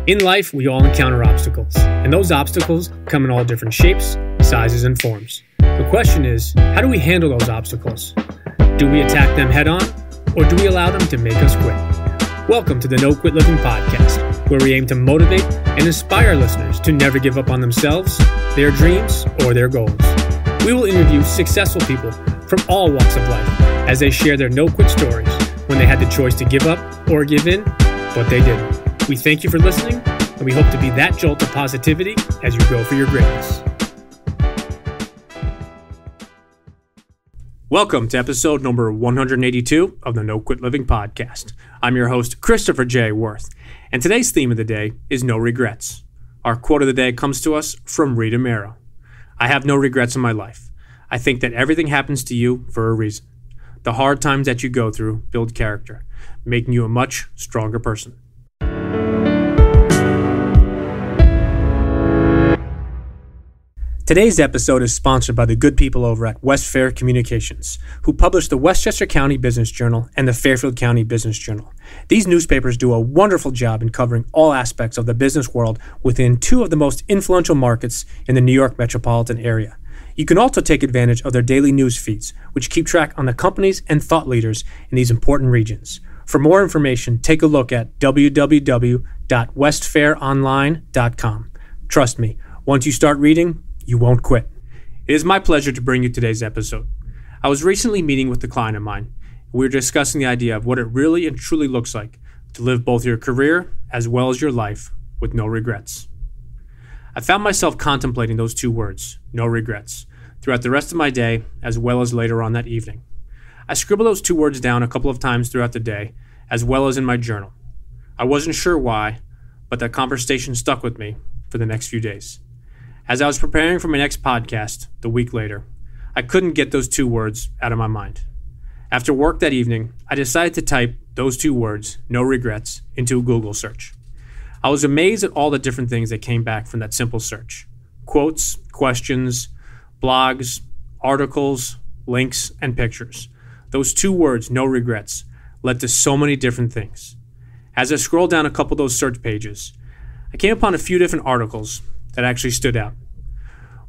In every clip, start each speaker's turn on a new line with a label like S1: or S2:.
S1: In life, we all encounter obstacles, and those obstacles come in all different shapes, sizes, and forms. The question is, how do we handle those obstacles? Do we attack them head on, or do we allow them to make us quit? Welcome to the No Quit Living podcast, where we aim to motivate and inspire listeners to never give up on themselves, their dreams, or their goals. We will interview successful people from all walks of life as they share their no-quit stories when they had the choice to give up or give in, but they didn't. We thank you for listening, and we hope to be that jolt of positivity as you go for your greatness. Welcome to episode number 182 of the No Quit Living podcast. I'm your host, Christopher J. Worth, and today's theme of the day is no regrets. Our quote of the day comes to us from Rita Mero. I have no regrets in my life. I think that everything happens to you for a reason. The hard times that you go through build character, making you a much stronger person. Today's episode is sponsored by the good people over at West Fair Communications, who publish the Westchester County Business Journal and the Fairfield County Business Journal. These newspapers do a wonderful job in covering all aspects of the business world within two of the most influential markets in the New York metropolitan area. You can also take advantage of their daily news feeds, which keep track on the companies and thought leaders in these important regions. For more information, take a look at www.westfaironline.com. Trust me, once you start reading, you won't quit. It is my pleasure to bring you today's episode. I was recently meeting with a client of mine, and we were discussing the idea of what it really and truly looks like to live both your career as well as your life with no regrets. I found myself contemplating those two words, no regrets, throughout the rest of my day as well as later on that evening. I scribbled those two words down a couple of times throughout the day, as well as in my journal. I wasn't sure why, but that conversation stuck with me for the next few days. As I was preparing for my next podcast the week later, I couldn't get those two words out of my mind. After work that evening, I decided to type those two words, no regrets, into a Google search. I was amazed at all the different things that came back from that simple search. Quotes, questions, blogs, articles, links, and pictures. Those two words, no regrets, led to so many different things. As I scrolled down a couple of those search pages, I came upon a few different articles that actually stood out.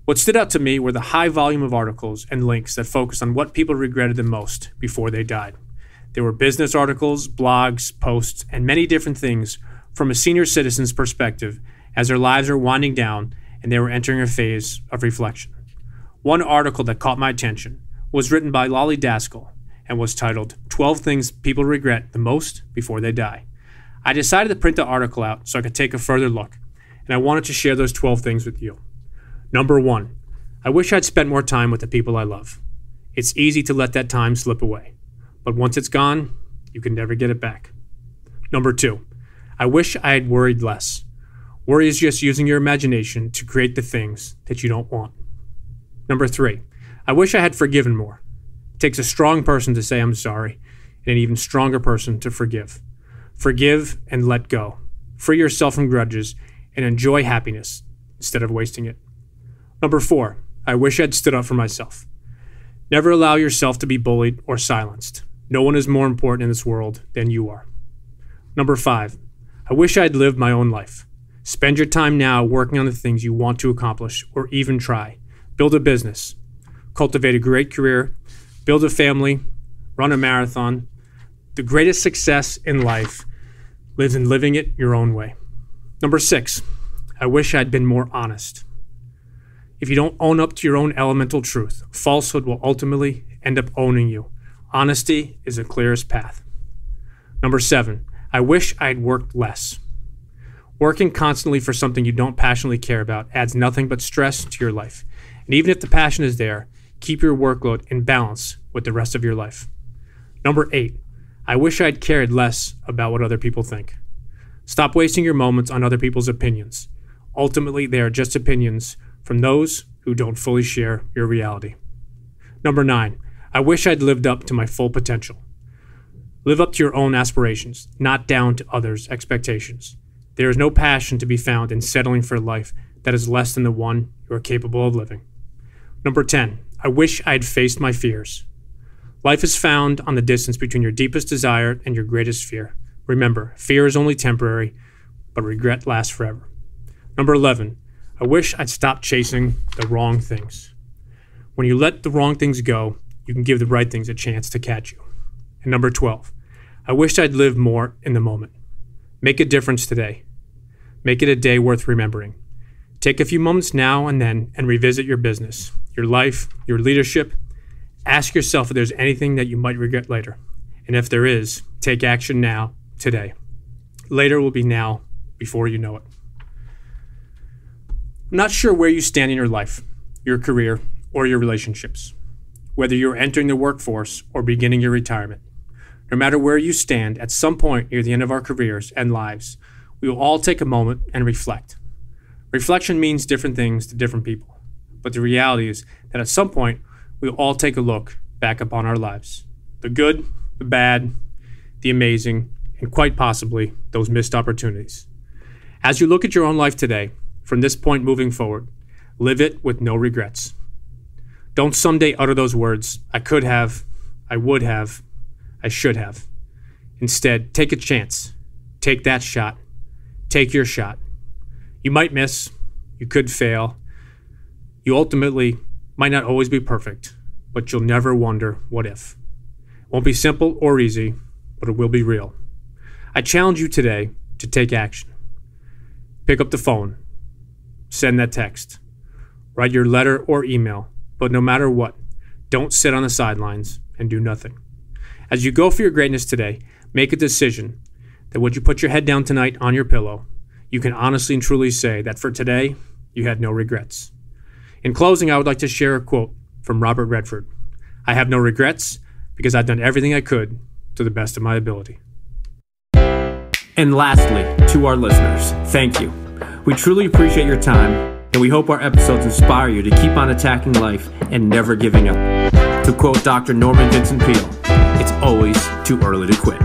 S1: What stood out to me were the high volume of articles and links that focused on what people regretted the most before they died. There were business articles, blogs, posts, and many different things from a senior citizen's perspective as their lives were winding down and they were entering a phase of reflection. One article that caught my attention was written by Lolly Daskell and was titled 12 Things People Regret the Most Before They Die. I decided to print the article out so I could take a further look, and I wanted to share those 12 things with you. Number 1, I wish I'd spent more time with the people I love. It's easy to let that time slip away, but once it's gone, you can never get it back. Number 2, I wish I had worried less. Worry is just using your imagination to create the things that you don't want. Number 3, I wish I had forgiven more. It takes a strong person to say I'm sorry, and an even stronger person to forgive. Forgive and let go. Free yourself from grudges and enjoy happiness instead of wasting it. Number 4, I wish I'd stood up for myself. Never allow yourself to be bullied or silenced. No one is more important in this world than you are. Number 5, I wish I'd lived my own life. Spend your time now working on the things you want to accomplish or even try. Build a business. Cultivate a great career. Build a family. Run a marathon. The greatest success in life lives in living it your own way. Number 6, I wish I'd been more honest. If you don't own up to your own elemental truth, falsehood will ultimately end up owning you. Honesty is the clearest path. Number 7, I wish I'd worked less. Working constantly for something you don't passionately care about adds nothing but stress to your life. And even if the passion is there, keep your workload in balance with the rest of your life. Number 8, I wish I'd cared less about what other people think. Stop wasting your moments on other people's opinions. Ultimately, they are just opinions from those who don't fully share your reality. Number 9, I wish I'd lived up to my full potential. Live up to your own aspirations, not down to others' expectations. There is no passion to be found in settling for a life that is less than the one you are capable of living. Number 10, I wish I'd faced my fears. Life is found on the distance between your deepest desire and your greatest fear. Remember, fear is only temporary, but regret lasts forever. Number 11, I wish I'd stopped chasing the wrong things. When you let the wrong things go, you can give the right things a chance to catch you. And number 12, I wish I'd lived more in the moment. Make a difference today. Make it a day worth remembering. Take a few moments now and then and revisit your business, your life, your leadership. Ask yourself if there's anything that you might regret later. And if there is, take action now, today. Later will be now, before you know it. I'm not sure where you stand in your life, your career, or your relationships. Whether you're entering the workforce or beginning your retirement. No matter where you stand, at some point near the end of our careers and lives, we will all take a moment and reflect. Reflection means different things to different people, but the reality is that at some point, we will all take a look back upon our lives. The good, the bad, the amazing, and quite possibly those missed opportunities. As you look at your own life today, from this point moving forward, live it with no regrets. Don't someday utter those words, I could have, I would have, I should have. Instead, take a chance. Take that shot. Take your shot. You might miss. You could fail. You ultimately might not always be perfect, but you'll never wonder what if. It won't be simple or easy, but it will be real. I challenge you today to take action. Pick up the phone. Send that text. Write your letter or email, but no matter what, don't sit on the sidelines and do nothing. As you go for your greatness today, make a decision that when you put your head down tonight on your pillow, you can honestly and truly say that for today, you had no regrets. In closing, I would like to share a quote from Robert Redford. I have no regrets because I've done everything I could to the best of my ability. And lastly, to our listeners, thank you. We truly appreciate your time, and we hope our episodes inspire you to keep on attacking life and never giving up. To quote Dr. Norman Vincent Peale, it's always too early to quit.